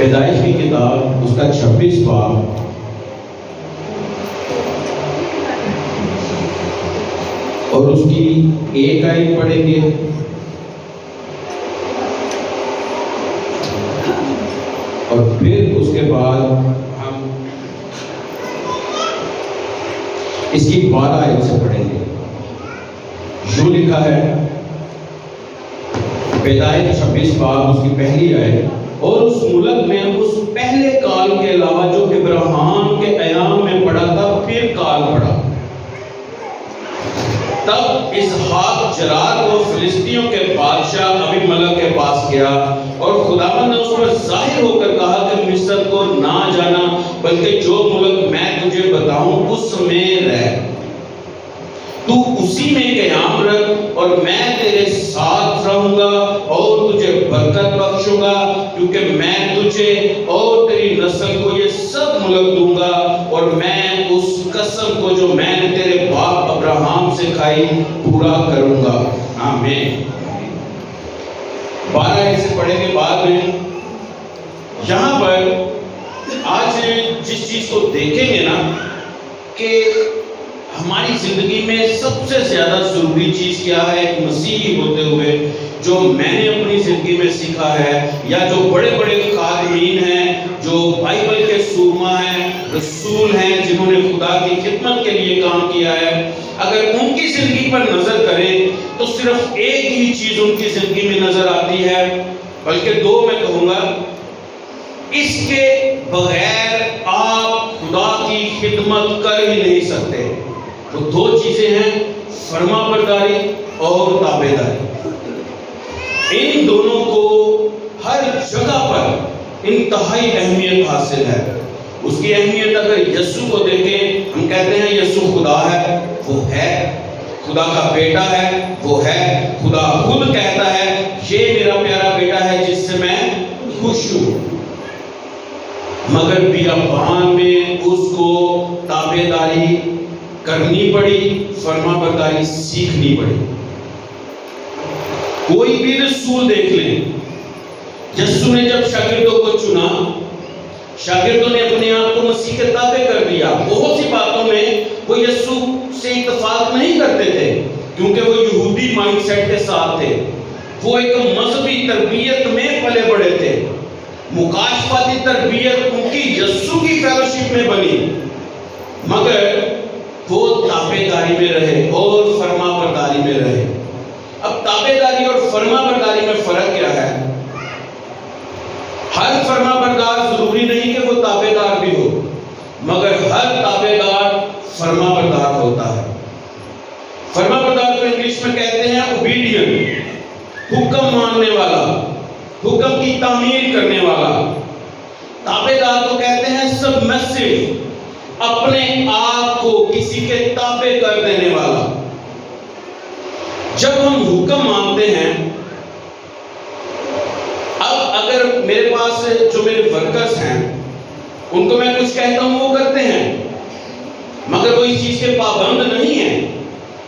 پیدائش کی کتاب اس کا 26 باب اور اس کی 1 آیت پڑھیں گے، اور پھر اس کے بعد ہم اس کی 12 آیت سے پڑھیں گے۔ یوں لکھا ہے پیدائش 26 باب اس کی پہلی آیت، اور اس ملک میں اس پہلے کال کے علاوہ جو ابراہیم کے ایام میں پڑا تھا پھر کال پڑا۔ تب اسحاق جرار کو فلسطینیوں کے بادشاہ ابی ملک کے پاس گیا، اور خداوند نے اس پر ظاہر ہو کر کہا کہ مصر کو نہ جانا، بلکہ جو ملک میں تجھے بتاؤں اس میں رہ، تو اسی میں قیام رکھ، اور میں تیرے ساتھ رہوں گا اور تجھے برکت بخشوں گا، کیونکہ میں تجھے اور تیری نسل کو یہ سب ملک دوں گا، اور میں اس قسم کو جو میں نے تیرے باپ ابراہیم سے کھائی پورا کروں گا۔ آمین۔ 12 آیت سے پڑھیں گے بعد میں۔ یہاں پر آج جس چیز کو دیکھیں گے نا کہ ہماری زندگی میں سب سے زیادہ ضروری چیز کیا ہے، ایک مسیحی ہوتے ہوئے جو میں نے اپنی زندگی میں سیکھا ہے، یا جو بڑے بڑے خادمین ہیں، جو بائبل کے سورما ہیں، رسول ہیں، جنہوں نے خدا کی خدمت کے لیے کام کیا ہے، اگر ان کی زندگی پر نظر کریں تو صرف ایک ہی چیز ان کی زندگی میں نظر آتی ہے، بلکہ 2 میں کہوں گا، اس کے بغیر آپ خدا کی خدمت کر ہی نہیں سکتے۔ وہ 2 چیزیں ہیں، فرما برداری اور تابعداری۔ ان دونوں کو ہر جگہ پر انتہائی اہمیت حاصل ہے۔ اس کی اہمیت اگر یسوع کو دیکھیں، ہم کہتے ہیں یسوع خدا ہے، وہ ہے، خدا کا بیٹا ہے، وہ ہے، خدا خود کہتا ہے یہ میرا پیارا بیٹا ہے جس سے میں خوش ہوں۔ مگر بیابان میں اس کو تابعداری کرنی پڑی، فرما برداری سیکھنی پڑی۔ کوئی بھی رسول دیکھ لیں، یسوع نے جب شاگردوں کو چنا، شاگردوں نے اپنے آپ کو مسیح کے تابع کر دیا۔ بہت سی باتوں میں وہ یسوع سے اتفاق نہیں کرتے تھے، کیونکہ وہ یہودی مائنڈ سیٹ کے ساتھ تھے، وہ ایک مذہبی تربیت میں پلے بڑے تھے، مکاشفاتی تربیت ان کی یسوع کی فیلوشپ میں بنی، مگر وہ تابعداری میں رہے اور فرما برداری میں رہے۔ اب تابعداری اور فرما برداری میں فرق کیا ہے؟ ہر فرما بردار ضروری نہیں کہ وہ تابعدار بھی ہو، مگر ہر تابعدار فرما بردار ہوتا ہے۔ فرما بردار کو انگلش میں کہتے ہیں اوبیڈینٹ، حکم ماننے والا، حکم کی تعمیر کرنے والا۔ تابعدار کو کہتے ہیں سبمسیو، اپنے آپ کو کسی کے تابع کر دینے والا۔ جب ہم حکم مانتے ہیں، اب اگر میرے پاس جو میرے ورکرز ہیں ان کو میں کچھ کہتا ہوں وہ کرتے ہیں، مگر وہ اس چیز کے پابند نہیں ہیں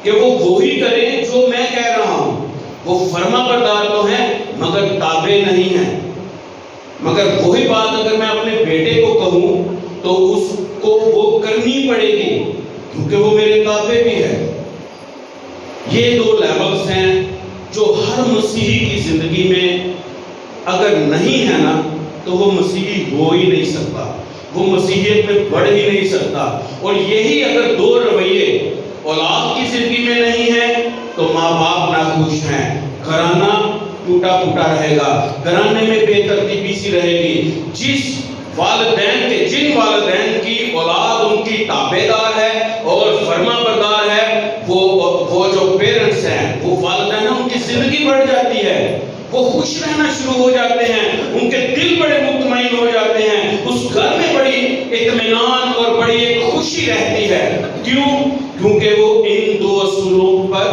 کہ وہ وہی کریں جو میں کہہ رہا ہوں۔ وہ فرما بردار تو ہیں مگر تابع نہیں ہیں۔ مگر وہی بات اگر میں اپنے بیٹے کو کہوں تو اس کو وہ کرنی پڑے گی، کیونکہ وہ میرے تابع بھی ہے۔ یہ 2 لیولز ہیں جو ہر مسیحی کی زندگی میں اگر نہیں ہے نا تو وہ مسیحی ہو ہی نہیں سکتا، وہ مسیحیت میں بڑھ ہی نہیں سکتا۔ اور یہی اگر 2 رویے اولاد کی زندگی میں نہیں ہے تو ماں باپ ناخوش ہیں، گھرانہ ٹوٹا پھوٹا رہے گا، گھرانے میں بے ترتیبی سی رہے گی۔ جن والدین کی اولاد ان کی تابعدار ہے اور فرما بردار ہے، وہ جو پیرنٹس ہیں، وہ والدین ہیں، ان کی زندگی بڑھ جاتی ہے، وہ خوش رہنا شروع ہو جاتے ہیں، ان کے دل بڑے مطمئن ہو جاتے ہیں، اس گھر میں بڑی اطمینان اور بڑی ایک خوشی رہتی ہے۔ کیوں؟ کیونکہ وہ ان 2 اصولوں پر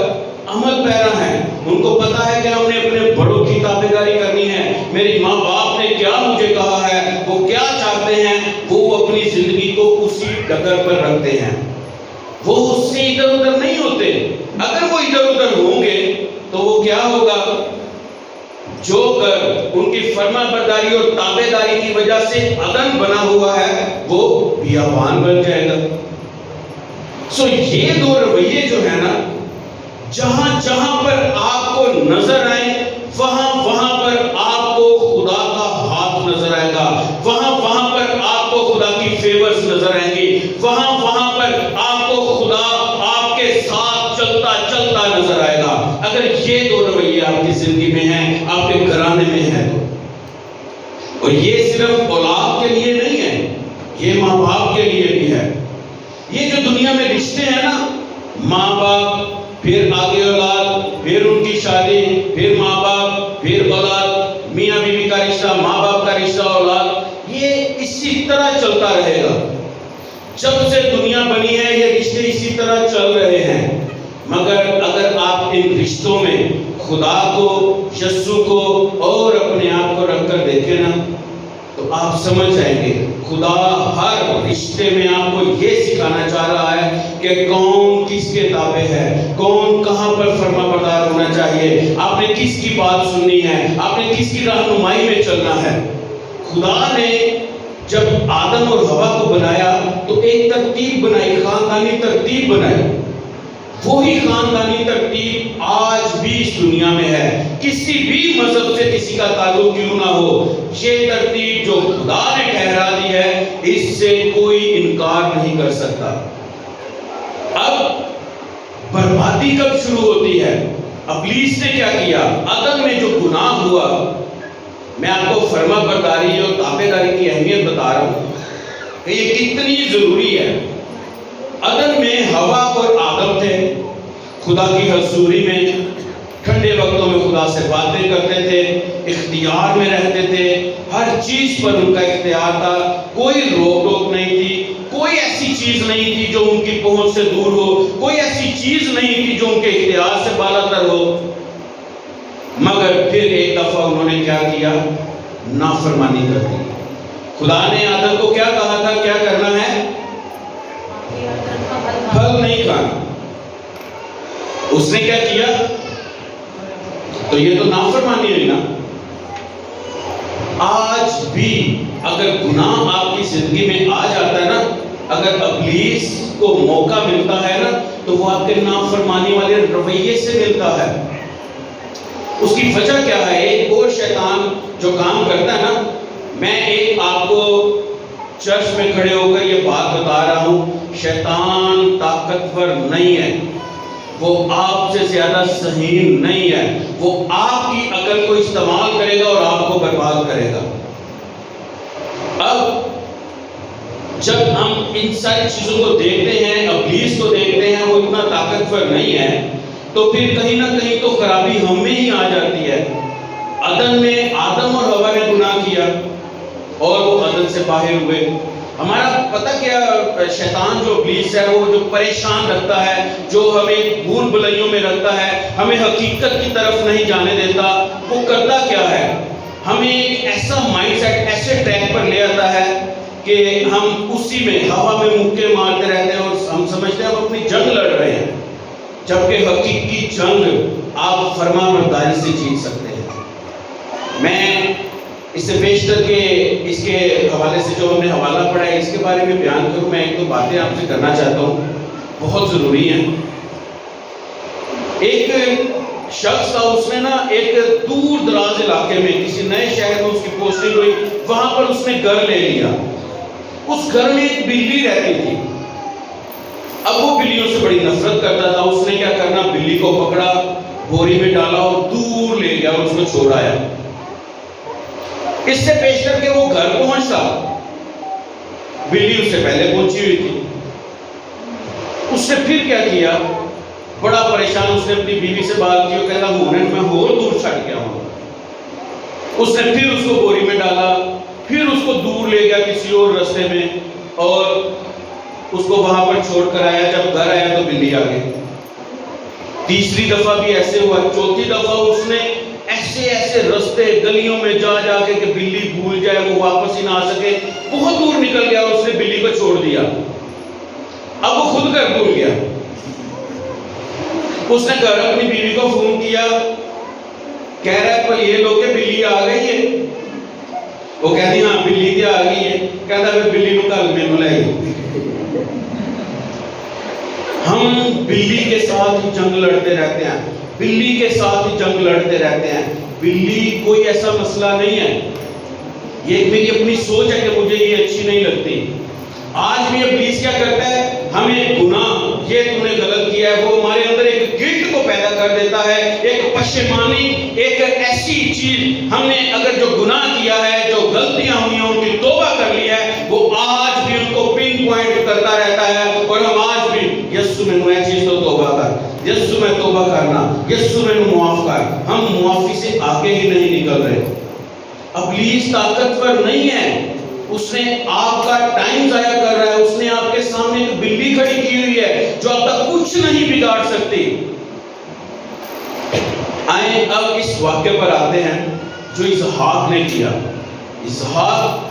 عمل پیرا ہیں۔ ان کو پتا ہے کہ ہم نے اپنے بڑوں کی تابعداری کرنی ہے، میری ماں باپ نے کیا مجھے کہا ہے، وہ کیا چاہتے ہیں، وہ اپنی زندگی کو اسی ڈگر پر رکھتے ہیں، وہ اس سے ادھر ادھر نہیں ہوتے۔ اگر وہ ادھر ادھر ہوں گے تو وہ کیا ہوگا؟ جو گھر ان کی فرما برداری اور تابع داری کی وجہ سے عدن بنا ہوا ہے وہ بیابان بن جائے گا۔ سو یہ دو رویے جو ہے نا، جہاں جہاں پر آپ کو نظر آئے وہاں وہاں پر آپ کو خدا کا ہاتھ نظر آئے گا، وہاں وہاں پر آپ کو خدا کی فیورز نظر آئیں گی، وہاں وہاں پر آپ کو خدا آپ کے ساتھ چلتا چلتا نظر آئے گا۔ اگر یہ دو رویے آپ کی زندگی میں ہیں، آپ کے گھرانے میں ہیں تو، اور یہ صرف اولاد کے لیے نہیں ہے، یہ ماں باپ کے لیے بھی ہے۔ یہ جو دنیا میں رشتے ہیں نا، ماں باپ، پھر آگے اولاد، پھر ان کی شادی، پھر ماں باپ، پھر اولاد، میاں بیوی کا رشتہ، ماں باپ کا رشتہ، اولاد، یہ اسی طرح چلتا رہے گا۔ جب سے دنیا بنی ہے یہ رشتے اسی طرح چل رہے ہیں، مگر اگر آپ ان رشتوں میں خدا کو، یسوع کو اور اپنے آپ کو رکھ کر دیکھیں نا، تو آپ سمجھ جائیں گے خدا ہر رشتے میں آپ کو یہ سکھانا چاہ رہا ہے کہ کون کس کے تابع ہے، کون کہاں پر فرما بردار ہونا چاہیے، آپ نے کس کی بات سننی ہے، آپ نے کس کی رہنمائی میں چلنا ہے۔ خدا نے جب آدم اور حوا کو بنایا تو ایک ترتیب بنائی، خاندانی ترتیب بنائی۔ وہی خاندانی ترتیب آج بھی اس دنیا میں ہے، کسی بھی مذہب سے کسی کا تعلق کیوں نہ ہو، یہ ترتیب جو خدا نے ٹھہرا دی ہے اس سے کوئی انکار نہیں کر سکتا۔ اب بربادی کب شروع ہوتی ہے؟ ابلیس نے کیا کیا؟ عدن میں جو گناہ ہوا، میں آپ کو فرما برداری اور تابع داری کی اہمیت بتا رہا ہوں کہ یہ کتنی ضروری ہے۔ عدن میں حوا اور آدم تھے، خدا کی حضوری میں ٹھنڈے وقتوں میں خدا سے باتیں کرتے تھے، اختیار میں رہتے تھے، ہر چیز پر ان کا اختیار تھا، کوئی روک ٹوک نہیں تھی، کوئی ایسی چیز نہیں تھی جو ان کی پہنچ سے دور ہو، کوئی ایسی چیز نہیں تھی جو ان کے اختیار سے بالا تر ہو۔ مگر پھر ایک دفعہ انہوں نے کیا کیا؟ نافرمانی کر دی۔ خدا نے آدم کو کیا کہا تھا کیا کرنا ہے؟ پھل نہیں کھانا۔ اس نے کیا کیا؟ تو یہ تو نافرمانی ہوئی نا۔ آج بھی اگر گناہ آپ کی زندگی میں آ جاتا ہے نا، اگر ابلیس کو موقع ملتا ہے نا، تو وہ آپ کے نافرمانی والے رویے سے ملتا ہے۔ اس کی وجہ کیا ہے؟ ایک اور شیطان جو کام کرتا ہے نا، میں ایک آپ کو چرچ میں کھڑے ہو کر یہ بات بتا رہا ہوں، شیطان طاقتور نہیں ہے، وہ آپ سے زیادہ ذہین نہیں ہے، وہ آپ کی عقل کو استعمال کرے گا اور آپ کو برباد کرے گا۔ اب جب ہم ان ساری چیزوں کو دیکھتے ہیں، ابلیس کو دیکھتے ہیں، وہ اتنا طاقتور نہیں ہے، تو پھر کہیں نہ کہیں تو خرابی ہم میں ہی آ جاتی ہے۔ عدن میں آدم اور حوا نے گناہ کیا اور وہ عدن سے باہر ہوئے۔ ہمارا پتہ کیا شیطان جو ابلیس ہے، وہ جو پریشان رکھتا ہے، جو ہمیں بھول بھلائیوں میں رکھتا ہے، ہمیں حقیقت کی طرف نہیں جانے دیتا، وہ کرتا کیا ہے؟ ہمیں ایک ایسا مائنڈ سیٹ، ایسے ٹریک پر لے آتا ہے کہ ہم اسی میں ہوا میں مکے مارتے رہتے ہیں اور ہم سمجھتے ہیں ہم اپنی جنگ لڑ رہے ہیں، جبکہ حقیقی جنگ آپ فرما برداری سے جیت سکتے ہیں۔ میں اس سے بیشتر کے اس کے حوالے سے جو ہم نے حوالہ پڑھا ہے اس کے بارے میں بیان کروں، میں ایک دو باتیں آپ سے کرنا چاہتا ہوں، بہت ضروری ہیں۔ ایک شخص تھا، اس نے نا ایک دور دراز علاقے میں کسی نئے شہر میں اس کی پوسٹنگ ہوئی، وہاں پر اس نے گھر لے لیا۔ اس گھر میں ایک بلی رہتی تھی۔ اب وہ بلیوں سے بڑی نفرت کرتا تھا۔ اس نے کیا کرنا، بلی کو پکڑا، بوری میں ڈالا اور دور لے گیا اور اس کو چھوڑ آیا۔ اس سے پیش کر کے وہ گھر پہنچا، بلی اس سے پہلے پہنچی ہوئی تھی۔ اس نے پھر کیا کیا، بڑا پریشان، اس نے اپنی بیوی سے بات کی، وہ کہتا ہوں میں اور دور چھڑ گیا ہوں۔ اس نے پھر اس کو بوری میں ڈالا، پھر اس کو دور لے گیا کسی اور رستے میں اور اس کو وہاں پر چھوڑ کر آیا۔ جب گھر آیا تو بلی آ گئی۔ تیسری دفعہ بھی ایسے ہوا۔ چوتھی دفعہ اس نے ایسے رستے گلیوں میں جا کے کہ بلی بھول جائے، وہ واپس ہی نہ آ سکے، بہت دور نکل گیا، اس نے بلی کو چھوڑ دیا۔ اب وہ خود گھر بھول گیا۔ اس نے گھر اپنی بیوی کو فون کیا کہہ رہا ہے پر یہ لوگ کہ بلی آ گئی ہے. وہ کہتی ہاں بلی تے آ گئی ہے. کہتا ہے بلی نو کل مینوں لے آئی. ہم بلی کے ساتھ ہی جنگ لڑتے رہتے ہیں, بلی کے ساتھ ہی جنگ لڑتے رہتے ہیں. بلی کوئی ایسا مسئلہ نہیں ہے, یہ میری اپنی سوچ ہے کہ مجھے یہ اچھی نہیں لگتی. آج بھی ابلیس کیا کرتا ہے, ہمیں گناہ, یہ تم نے غلط کیا ہے, وہ ہمارے اندر ایک گلٹ کو پیدا کر دیتا ہے, ایک پشیمانی, ایک ایسی چیز. ہم نے اگر جو گناہ کیا ہے, جو غلطیاں ہوئی ہیں, ان کی توبہ کر لی ہے, وہ آج بھی ان کو پن پوائنٹ کرتا رہتا ہے. اور ہم آج بھی یسو میں وہ چیز تو توبہ کر, یسو میں توبہ کرنا, یسو میں معاف کر. ہم معافی سے آگے ہی نہیں نکل رہے. ابلیس طاقتور نہیں ہے, اس نے آپ کا ٹائم ضائع کر رہا ہے. اس نے آپ کے سامنے ایک بلی کھڑی کی ہوئی ہے جو آپ کا کچھ نہیں بگاڑ سکتی. آئیں اب اس واقعے پر آتے ہیں جو اسحاق نے کیا. اسحاق,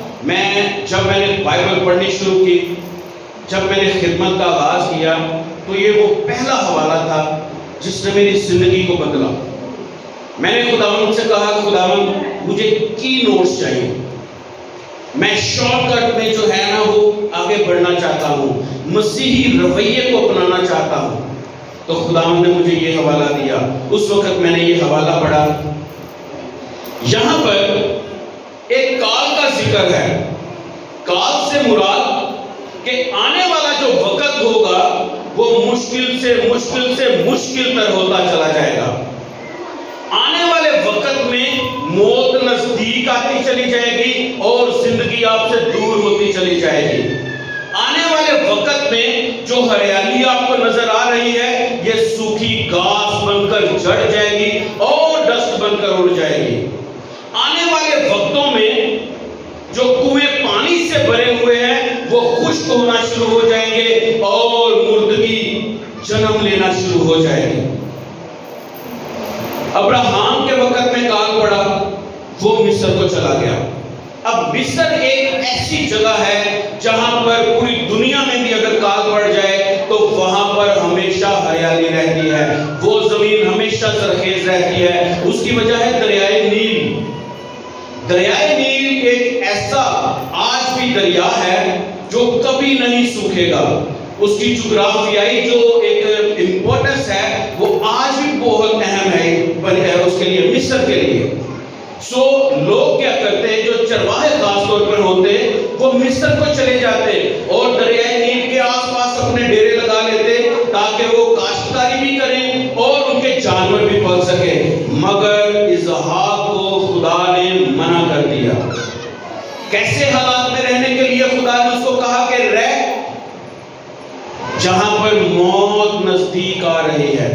جب میں نے بائبل پڑھنی شروع کی, جب میں نے خدمت کا آغاز کیا, تو یہ وہ پہلا حوالہ تھا جس نے میری زندگی کو بدلا. میں نے خداوند سے کہا, خداوند مجھے کی نوٹس چاہیے, میں شارٹ کٹ میں جو ہے نا وہ آگے بڑھنا چاہتا ہوں, مسیحی رویے کو اپنانا چاہتا ہوں. تو خداوند نے مجھے یہ حوالہ دیا. اس وقت میں نے یہ حوالہ پڑھا. یہاں پر ایک کال کا ذکر ہے. کال سے مراد کہ آنے والا جو وقت ہوگا وہ مشکل سے مشکل تر ہوتا چلا جائے گا. آنے والے وقت میں موت نزدیک آتی چلی جائے گی اور زندگی آپ سے دور ہوتی چلی جائے گی. آنے والے وقت میں جو ہریالی آپ کو نظر آ رہی ہے, یہ سوکھی گھاس بن کر جڑ جائے گی اور ڈسٹ بن کر اڑ جائے گی. آنے والے وقتوں میں جو کنویں پانی سے بھرے ہوئے ہیں وہ خشک ہونا شروع ہو جائیں گے اور مردگی جنم لینا شروع ہو جائے گی. ابراہیم کے وقت میں کال پڑا, وہ مصر کو چلا گیا. اب مصر ایک ایسی جگہ ہے جہاں پر پوری دنیا میں بھی اگر کال پڑ جائے تو وہاں پر ہمیشہ ہریالی رہتی ہے, وہ زمین ہمیشہ زرخیز رہتی ہے. اس کی وجہ ہے دریائے نیل. دریائے نیل ایک ایسا آج بھی دریا ہے جو کبھی نہیں سوکھے گا. اس کی جغرافیائی جو ایک امپورٹنس ہے وہ آج بھی بہت اہم ہے اس کے لیے, مصر کے لیے. سو لوگ کیا کرتے ہیں, جو چرواہے خاص طور پر ہوتے وہ مصر کو چلے جاتے اور دریائے نیل کے آس پاس اپنے ڈیرے لگا لیتے تاکہ وہ کاشتکاری بھی کریں اور ان کے جانور بھی پل سکیں. مگر اسحاق کو خدا نے منع کر دیا. کیسے حالات میں رہنے کے لیے خدا نے اس کو کہا کہ رہ جہاں پر موت نزدیک آ رہی ہے,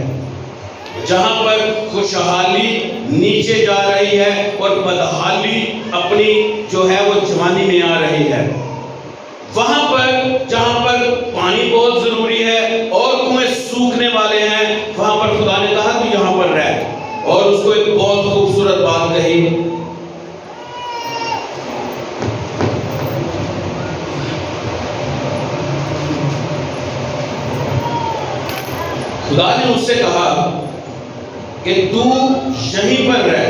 جہاں پر خوشحالی نیچے جا رہی ہے اور بدحالی اپنی جو ہے وہ جوانی میں آ رہی ہے, وہاں پر جہاں پر پانی بہت ضروری ہے اور کنویں سوکھنے والے ہیں, وہاں پر خدا نے کہا تو یہاں پر رہ. اور اس کو ایک بہت خوبصورت بات کہی, خدا نے اس سے کہا کہ تو یہیں پر رہ,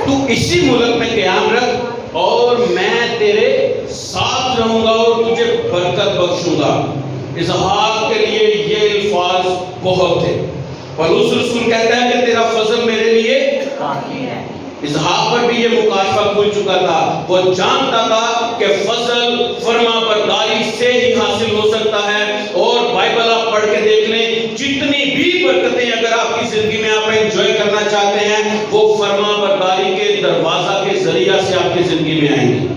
تو اسی ملک میں قیام رکھ اور میں تیرے ساتھ رہوں گا اور تجھے برکت بخشوں گا. اسحاق کے لیے یہ الفاظ بہت تھے. پولس رسول کہتا ہے کہ تیرا فضل میرے لیے کافی ہے. اسحاق پر بھی یہ مکاشفہ کھل چکا تھا. وہ جانتا تھا کہ فضل فرما برداری سے ہی حاصل ہو سکتا ہے. اور بائبل آپ پڑھ کے دیکھ لیں, جتنی بھی برکتیں اگر آپ کی زندگی میں آپ انجوائے کرنا چاہتے ہیں وہ فرما برداری کے دروازہ کے ذریعہ سے آپ کی زندگی میں آئیں گی.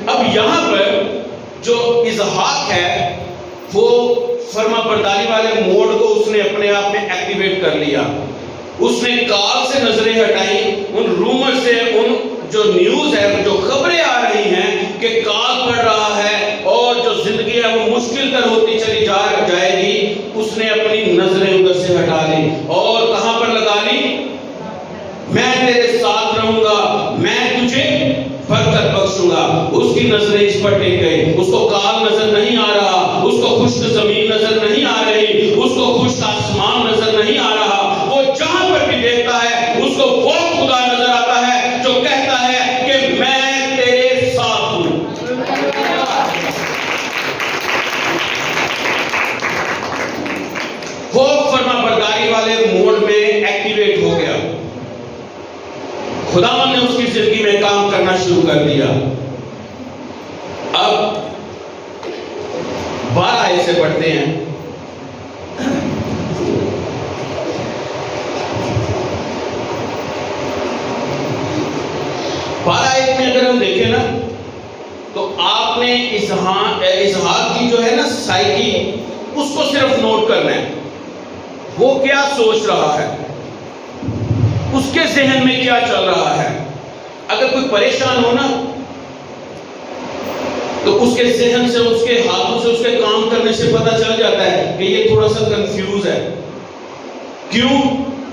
اب یہاں پر جو اسحاق ہے وہ فرما برداری والے موڈ کو اس نے اپنے آپ میں ایکٹیویٹ کر لیا. اس نے کال سے نظریں ہٹائیں, ان رومر سے, ان جو نیوز ہے, جو خبریں آ رہی ہیں کہ کال پڑ رہا ہے اور جو زندگی ہے وہ مشکل تر ہوتی چلی جائے گی, اس نے اپنی نظریں ادھر سے ہٹا لی اور کہاں پر لگا لی, میں تیرے ساتھ رہوں گا, میں تجھے برکت بخشوں گا. اس کی نظریں اس پر ٹک گئی. اس کو کال نظر نہیں آ رہا, اس کو خشک زمین نظر نہیں آ رہی, اس کو اس کا آسمان نظر نہیں آ رہا، وہ جہاں پر بھی دیکھتا ہے اس کو وہ خدا نظر آتا ہے جو کہتا ہے کہ میں تیرے ساتھ ہوں۔ وہ فرما برداری والے موڈ میں ایکٹیویٹ ہو گیا، خداوند نے اس کی زندگی میں کام کرنا شروع کر دیا۔ اب 12 آیت سے پڑھتے ہیں۔ آیت میں اگر ہم دیکھیں نا تو آپ نے اسحاق کی جو ہے نا سائیکی اس کو صرف نوٹ کرنا ہے، وہ کیا سوچ رہا ہے، اس کے ذہن میں کیا چل رہا ہے۔ اگر کوئی پریشان ہو نا تو اس کے ذہن سے، اس کے ہاتھوں سے، اس کے کام کرنے سے پتہ چل جاتا ہے کہ یہ تھوڑا سا کنفیوز ہے۔ کیوں؟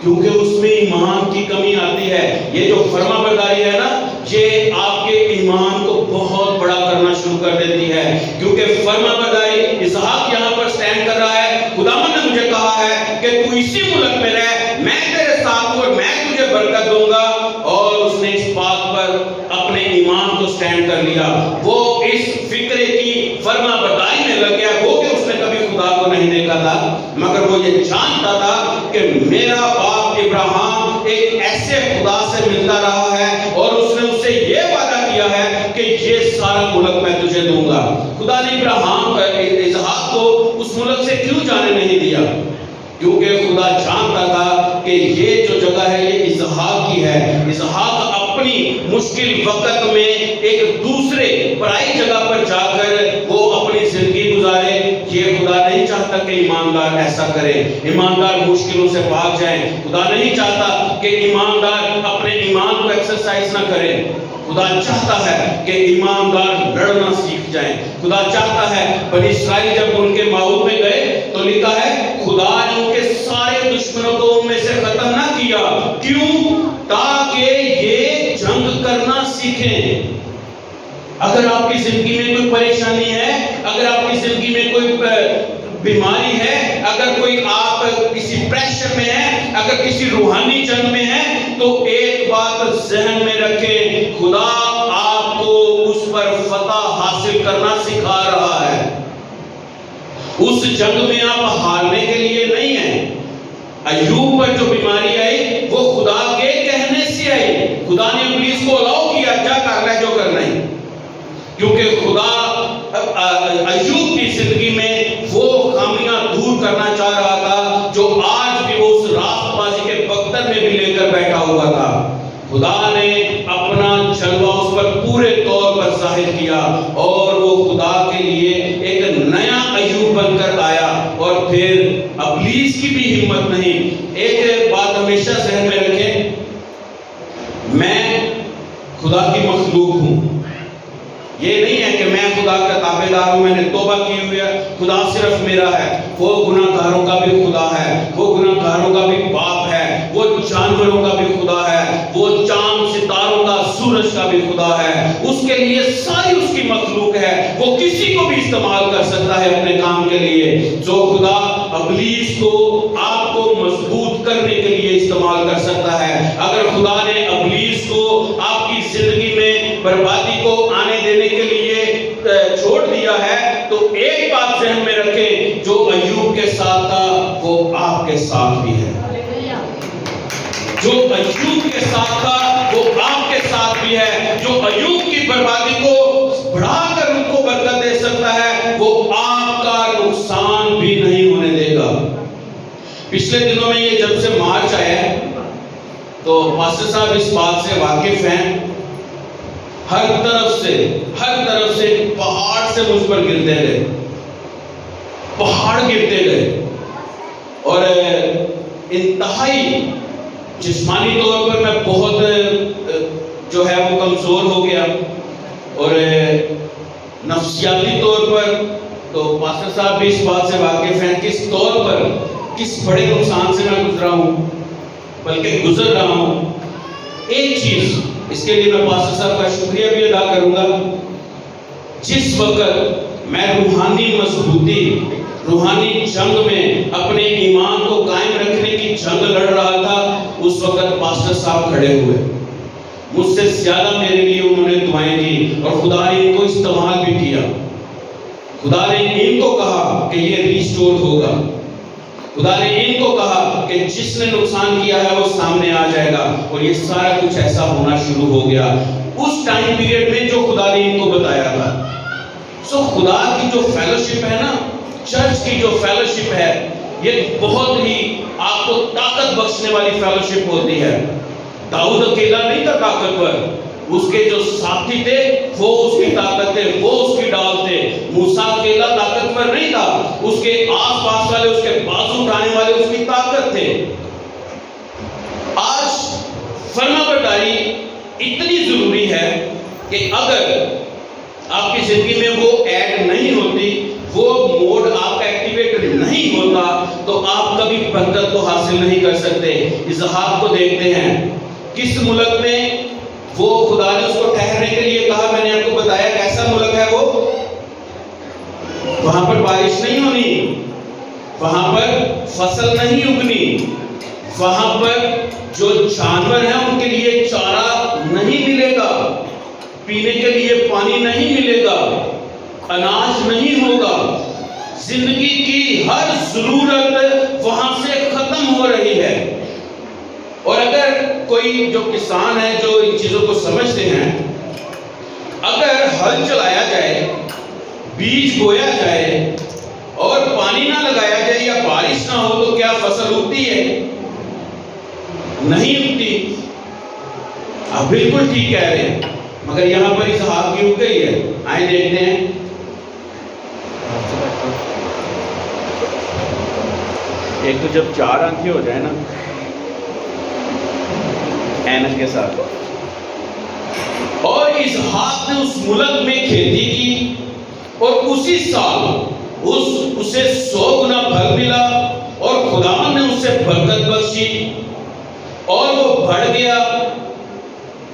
کیونکہ اس میں ایمان کی کمی آتی ہے۔ یہ جو فرما برداری ہے نا، یہ آپ کے ایمان کو بہت بڑا کرنا شروع کر دیتی ہے، کیونکہ فرما برداری اسحاق یہاں پر سٹینڈ کر رہا ہے، خداوند نے مجھے کہا ہے کہ تو اسی ملک میں رہ، میں تیرے ساتھ ہوں اور میں تجھے برکت دوں گا، اور اس نے اس بات پر اپنے ایمان کو سٹینڈ کر لیا۔ وہ اس فکرے کی فرما برداری میں لگ گیا، وہ کہ اس نے کبھی خدا کو نہیں دیکھا تھا، مگر وہ یہ جانتا تھا کہ میرا باپ ابراہیم ایک ایسے خدا سے ملتا رہا ہے اور اس نے اس سے یہ وعدہ کیا ہے کہ یہ سارا ملک میں تجھے دوں گا۔ خدا نے اسحاق کو اس ملک سے کیوں جانے نہیں دیا؟ کیونکہ خدا جانتا تھا کہ یہ جو جگہ ہے یہ اسحاق کی ہے۔ اسحاق اپنی مشکل وقت میں ایک دوسرے پرائی جگہ پر جا کر وہ اپنی زندگی گزارے۔ یہ خدا نہیں چاہتا کہ ایماندار ایسا کرے، ایماندار مشکلوں سے بھاگ جائیں۔ خدا نہیں چاہتا کہ ایماندار اپنے ایمان کو ایکسرسائز نہ کرے۔ خدا چاہتا ہے کہ ایماندار لڑنا سیکھ جائیں۔ خدا چاہتا ہے، بنی اسرائیل جب ان کے معود میں گئے تو لکھا ہے خدا نے ان کے سارے دشمنوں کو ان میں سے ختم نہ کیا۔ کیوں؟ تاکہ یہ جنگ کرنا سیکھیں۔ اگر آپ کی زندگی میں کوئی پریشانی ہے، اگر آپ کی زندگی میں کوئی بیماری ہے، اگر کوئی آپ کسی پریشر میں ہے، اگر کسی روحانی جنگ میں ہے، تو ایک بات ذہن میں رکھیں، خدا آپ کو اس پر فتح حاصل کرنا سکھا رہا ہے۔ اس جنگ میں آپ ہارنے کے لیے نہیں ہیں۔ ایوب پر جو بیماری آئی وہ خدا کے کہنے سے آئی۔ خدا نے ابلیس کو الاؤ کیا، جا کر لے جو کرنا ہے، کیونکہ خدا ایوب کی زندگی میں وہ خامیاں دور کرنا چاہ رہا تھا جو آج بھی وہ اس راست بازی کے بختر میں بھی لے کر بیٹھا ہوا تھا۔ خدا نے اپنا جلوہ اس پر پورے طور پر ظاہر کیا اور وہ خدا کے لیے ایک نیا ایوب بن کر آیا، اور پھر ابلیس کی بھی ہمت نہیں۔ ایک بات ہمیشہ ذہن میں رکھیں، میں خدا کی مخلوق ہوں۔ یہ نہیں ہے کہ میں خدا کا تابع دار ہوں، میں نے توبہ کی ہوئی ہے، خدا صرف میرا ہے۔ وہ گناہ گاروں کا بھی خدا ہے، وہ گناہ گاروں کا بھی باپ ہے، وہ جانوروں کا بھی خدا ہے، وہ چاند ستاروں کا، سورج کا بھی خدا ہے۔ اس کے لیے ساری اس کی مخلوق ہے، وہ کسی کو بھی استعمال کر سکتا ہے اپنے کام کے لیے۔ جو خدا ابلیس کو آپ کو مضبوط کرنے کے لیے استعمال کر سکتا ہے، اگر خدا نے ابلیس کو آپ کی زندگی میں بربادی کو آنے دینے کے لیے چھوڑ دیا ہے، تو ایک بات ذہن میں رکھیں، جو ایوب کے ساتھ تھا وہ آپ کے ساتھ بھی ہے۔ جو ایوب کے ساتھ تھا وہ آپ کے ساتھ بھی ہے۔ جو ایوب کی بربادی کو بڑھا کر ان کو برکت دے سکتا ہے، وہ آپ کا نقصان بھی نہیں ہونے دے گا۔ پچھلے دنوں میں یہ جب سے مارچ آیا ہے تو پاسٹر صاحب اس بات سے واقف ہیں، ہر طرف سے پہاڑ سے مجھ پر گرتے گئے، پہاڑ گرتے گئے، اور انتہائی جسمانی طور پر میں بہت جو ہے وہ کمزور ہو گیا، اور نفسیاتی طور پر تو پاسٹر صاحب بھی اس بات سے واقف ہیں کس طور پر، کس بڑے نقصان سے میں گزرا ہوں، بلکہ گزر رہا ہوں۔ ایک چیز اس کے لیے میں پاسٹر صاحب کا شکریہ بھی ادا کروں گا، جس وقت میں روحانی مضبوطی روحانی جنگ میں اپنے ایمان کو قائم رکھنے کی جنگ لڑ رہا تھا، اس وقت پاسٹر صاحب کھڑے ہوئے، مجھ سے زیادہ میرے لیے انہوں نے دعائیں کی، اور خدا نے ان کو استعمال بھی کیا۔ خدا نے ان کو کہا کہ یہ ریسٹور ہوگا، خدا نے ان کو کہا کہ جس نے نقصان کیا ہے وہ سامنے آ جائے گا، اور یہ سارا کچھ ایسا ہونا شروع ہو گیا اس ٹائم پیریڈ میں جو خدا نے ان کو بتایا تھا۔ سو خدا کی جو فیلوشپ ہے نا، چرچ کی جو فیلوشپ ہے، یہ بہت ہی آپ کو طاقت بخشنے والی فیلوشپ ہوتی ہے۔ داؤد اکیلا نہیں تھا طاقتور، اس کے جو ساتھی تھے وہ اس کی طاقت تھے، وہ اس کی ڈال تھے۔ موسیٰ اکیلا طاقتور نہیں تھا، اس کے آس پاس والے اس کے بازو اٹھانے والے اس کی طاقت تھے۔ آج فرما برداری اتنی ضروری ہے کہ اگر آپ کی زندگی میں وہ ایڈ نہیں ہوتی، وہ موڈ آپ کا ایکٹیویٹ نہیں ہوتا، تو آپ کبھی برکت کو حاصل نہیں کر سکتے۔ اسحاق کو دیکھتے ہیں، کس ملک میں وہ خدا نے اس کو ٹھہرنے کے لیے کہا، میں نے آپ کو بتایا کیسا ملک ہے وہ، وہاں پر بارش نہیں ہونی، وہاں پر فصل نہیں اگنی، وہاں پر جو جانور ہیں ان کے لیے چارہ نہیں ملے گا، پینے کے لیے پانی نہیں ملے گا، اناج نہیں ہوگا، زندگی کی ہر ضرورت وہاں سے ختم ہو رہی ہے۔ اور اگر کوئی جو کسان ہے جو ان چیزوں کو سمجھتے ہیں، اگر ہل چلایا جائے، بیج بویا جائے اور پانی نہ لگایا جائے یا بارش نہ ہو تو کیا فصل اگتی ہے؟ نہیں اگتی۔ آپ بالکل ٹھیک کہہ رہے ہیں، مگر یہاں پر اسحاق کی اگ گئی ہے۔ آئیں دیکھتے ہیں۔ ایک تو جب 4 آنکھیں ہو جائے نا اینک کے ساتھ، اور اسحاق نے اس ملک میں کھیتی کی اور اسی سال اسے 100 گنا پھل ملا، اور خداوند نے اسے برکت بخشی اور وہ بڑھ گیا،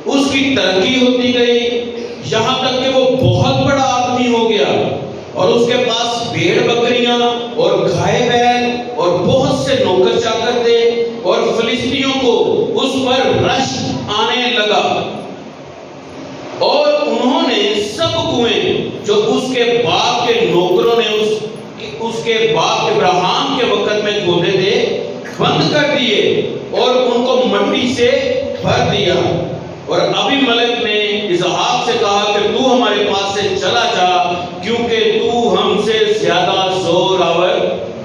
اس کی ترقی ہوتی گئی، یہاں تک کہ وہ بہت بڑا آدمی ہو گیا، اور اس کے پاس بھیڑ بکریاں اور گائے بیل اور بہت سے نوکر چاکر تھے، اور فلسطینیوں کو اس پر رشک آنے لگا، اور انہوں نے سب کنویں جو اس کے باپ کے نوکروں نے اس کے باپ ابراہیم کے وقت میں کھودے تھے بند کر دیے اور ان کو مٹی سے بھر دیا۔ اور ابھی ملک نے اسحاق سے کہا کہ تو ہمارے پاس سے چلا جا، کیونکہ تو ہم سے زیادہ زور آور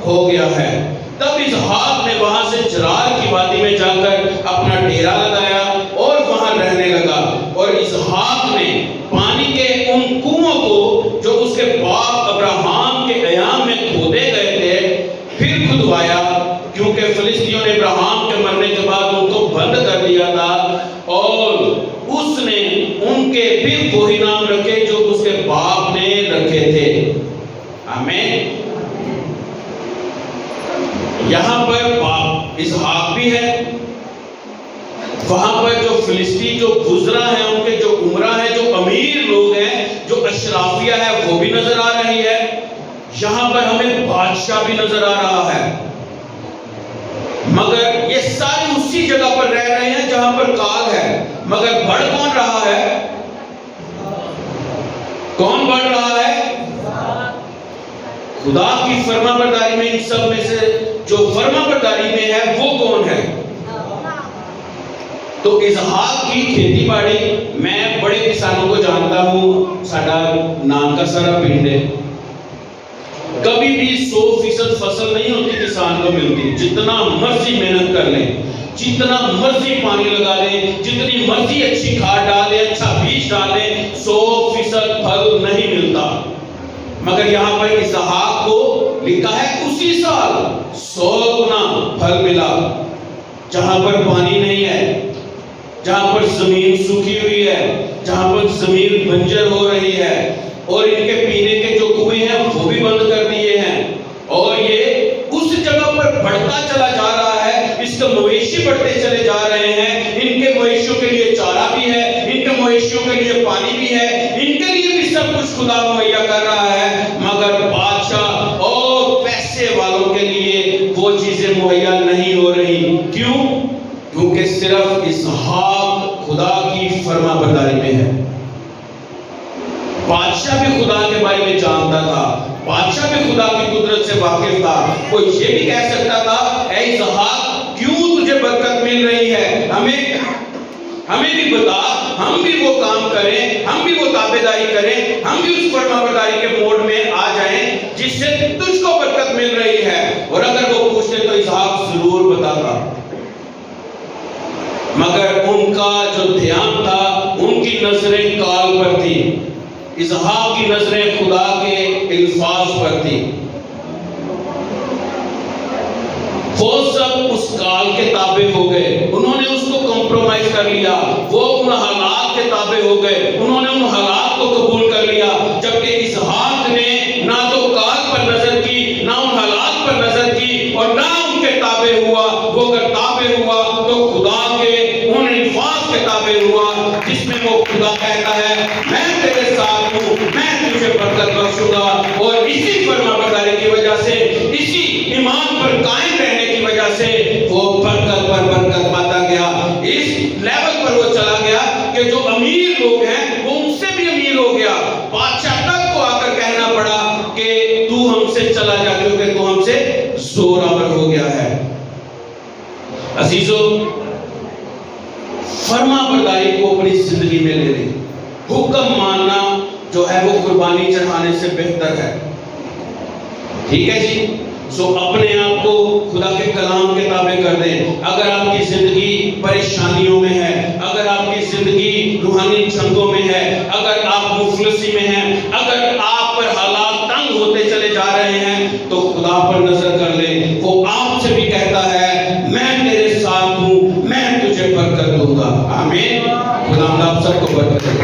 ہو گیا ہے۔ تب اسحاق نے وہاں سے جرار کی وادی میں جا کر اپنا ڈیرا لگایا اور وہاں رہنے لگا، اور اسحاق نے پانی کے ان کنووں کو جو اس کے باپ ابراہیم کے ایام میں کھودے گئے تھے پھر کھدوایا، کیونکہ فلسطینیوں نے ابراہیم کے مرنے کے بعد ان کو بند کر دیا تھا، اور اس نے ان کے پھر وہی نام رکھے جو اس کے باپ نے رکھے تھے۔ آمین۔ یہاں پر باپ اسحاق بھی ہے، وہاں پر جو فلسطین جو گزرا ہے، ان کے جو عمرہ ہے، جو امیر لوگ ہیں، جو اشرافیہ ہے، وہ بھی نظر آ رہی ہے۔ یہاں پر ہمیں بادشاہ بھی نظر آ رہا ہے، مگر یہ سارے اسی جگہ پر رہ رہے ہیں جہاں پر کال ہے، مگر بڑھ کون رہا ہے؟ کون بڑھ رہا ہے؟ خدا کی فرما برداری میں ان سب میں سے جو فرما برداری میں ہے وہ کون ہے؟ تو اسحاق کی کھیتی باڑی، میں بڑے کسانوں کو جانتا ہوں، ساڈا نام کا سارا پنڈ ہے، کبھی بھی 100% فصل نہیں ہوتی کسان کو ملتی، جتنا مرضی محنت کر لیں، جتنا مرضی پانی لگا لیں، جتنی مرضی اچھی کھاد ڈالیں، اچھا بیج ڈالیں، 100% پھل نہیں ملتا۔ مگر یہاں پر اسحاق کو لکھا ہے اسی سال 100 گنا پھل ملا، جہاں پر پانی نہیں ہے، جہاں پر زمین سوکھی ہوئی ہے، جہاں پر زمین بنجر ہو رہی ہے، اور ان کے پینے کے جو کنویں ہیں وہ بھی بند کر دیے ہیں، اور یہ اس جگہ پر بڑھتا چلا جا رہا ہے، اس کے مویشی بڑھتے چلے جا رہے ہیں، ان کے مویشیوں کے لیے چارہ بھی ہے، ان کے مویشیوں کے لیے پانی بھی ہے، ان کے لیے بھی سب کچھ خدا مہیا کر رہا ہے، مگر بادشاہ اور پیسے چیزیں مہیا نہیں ہو رہی. کیوں؟ کیونکہ صرف اسحاق خدا کی فرما برداری میں ہے. بادشاہ بھی خدا کے بارے میں جانتا تھا، بادشاہ بھی خدا کی قدرت سے واقف تھا. کوئی یہ بھی کہہ سکتا تھا اے اسحاق کیوں تجھے برکت مل رہی ہے، ہمیں بھی بتا، ہم بھی وہ کام کریں، ہم بھی وہ تابعداری کریں، ہم بھی اس فرما برداری کے موڈ میں آ جائیں جس سے تجھ کو برکت مل رہی ہے. اور اگر وہ پوچھتے تو اسحاق ضرور بتاتا. مگر ان کا جو دھیان تھا ان کی نظریں کال پر تھی، اسحاق کی نظریں خدا کے الفاظ پر تھی. وہ سب اس کال کے تابع ہو گئے، انہوں نے اس کو کمپرومائز کر لیا. وہ ان حالات کے تابع ہو گئے، انہوں نے ان حالات کو قبول کر لیا. جبکہ اسحاق نے نہ تو کال پر نظر کی، نہ ان حالات پر نظر کی، اور نہ ان کے تابع ہوا. وہ اگر تابع ہوا تو خدا کے ان الفاظ کے تابع ہوا جس میں وہ خدا کہتا ہے میں تیرے ساتھ ہوں، میں تجھے برکت بخشوں گا. اور اسی فرما برداری کی وجہ سے، اسی ایمان پر قائم رہنے کی وجہ سے وہ برکت پر برکت پاتا گیا. اس لیول پر وہ چلا گیا کہ جو امیر لوگ ہیں وہ ان سے بھی امیر ہو گیا. بادشاہ تک کو آ کر کہنا پڑا کہ تو ہم سے چلا جا کیونکہ تو ہم سے زورآور ہو گیا ہے. عزیزو، فرما برداری کو اپنی زندگی میں لے لیں. حکم ماننا جو ہے وہ قربانی چڑھانے سے بہتر ہے. ٹھیک ہے جی؟ سو اپنے آپ کو خدا کے کلام کے تابع کر دیں. اگر آپ کی زندگی پریشانیوں میں ہے، اگر آپ کی زندگی روحانی جنگوں میں ہے، اگر آپ مفلسی میں ہیں، اگر آپ پر حالات تنگ ہوتے چلے جا رہے ہیں تو خدا پر نظر کر لیں. وہ آپ سے بھی کہتا ہے میں تیرے ساتھ ہوں، میں تجھے برکت دوں گا. آمین. خدا آپ سب کو برکت دے.